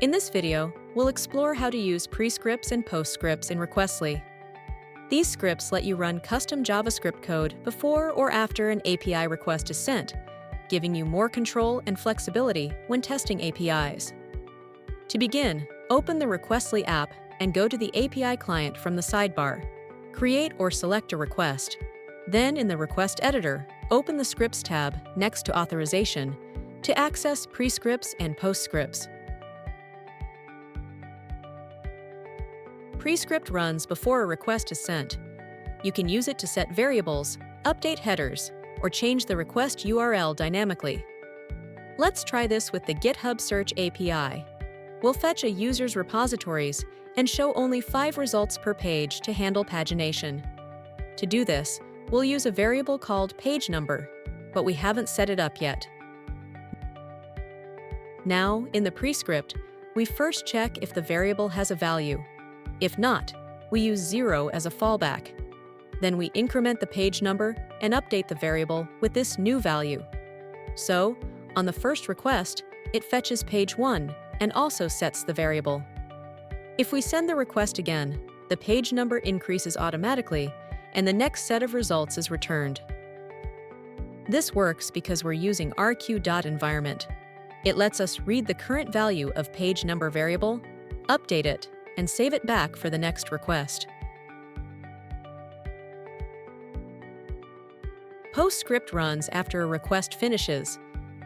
In this video, we'll explore how to use prescripts and postscripts in Requestly. These scripts let you run custom JavaScript code before or after an API request is sent, giving you more control and flexibility when testing APIs. To begin, open the Requestly app and go to the API client from the sidebar. Create or select a request. Then in the Request Editor, open the Scripts tab next to Authorization to access prescripts and postscripts. Prescript runs before a request is sent. You can use it to set variables, update headers, or change the request URL dynamically. Let's try this with the GitHub Search API. We'll fetch a user's repositories and show only 5 results per page to handle pagination. To do this, we'll use a variable called page number, but we haven't set it up yet. Now, in the prescript, we first check if the variable has a value. If not, we use 0 as a fallback. Then we increment the page number and update the variable with this new value. So, on the first request, it fetches page 1 and also sets the variable. If we send the request again, the page number increases automatically and the next set of results is returned. This works because we're using rq.environment. It lets us read the current value of page number variable, update it, and save it back for the next request. Postscript runs after a request finishes.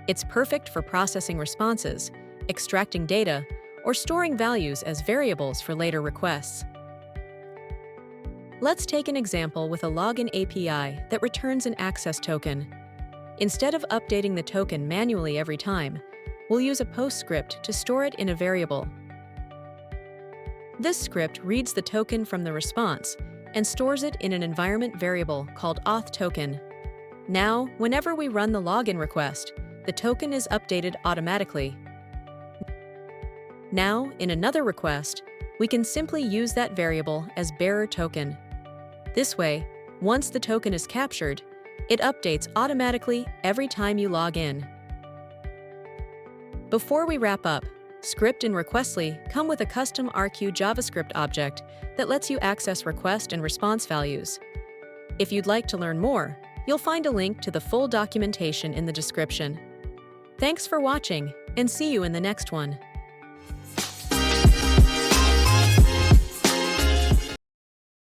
It's perfect for processing responses, extracting data, or storing values as variables for later requests. Let's take an example with a login API that returns an access token. Instead of updating the token manually every time, we'll use a postscript to store it in a variable. This script reads the token from the response and stores it in an environment variable called authToken. Now, whenever we run the login request, the token is updated automatically. Now, in another request, we can simply use that variable as bearer token. This way, once the token is captured, it updates automatically every time you log in. Before we wrap up, Script and Requestly come with a custom RQ JavaScript object that lets you access request and response values. If you'd like to learn more, you'll find a link to the full documentation in the description. Thanks for watching, and see you in the next one.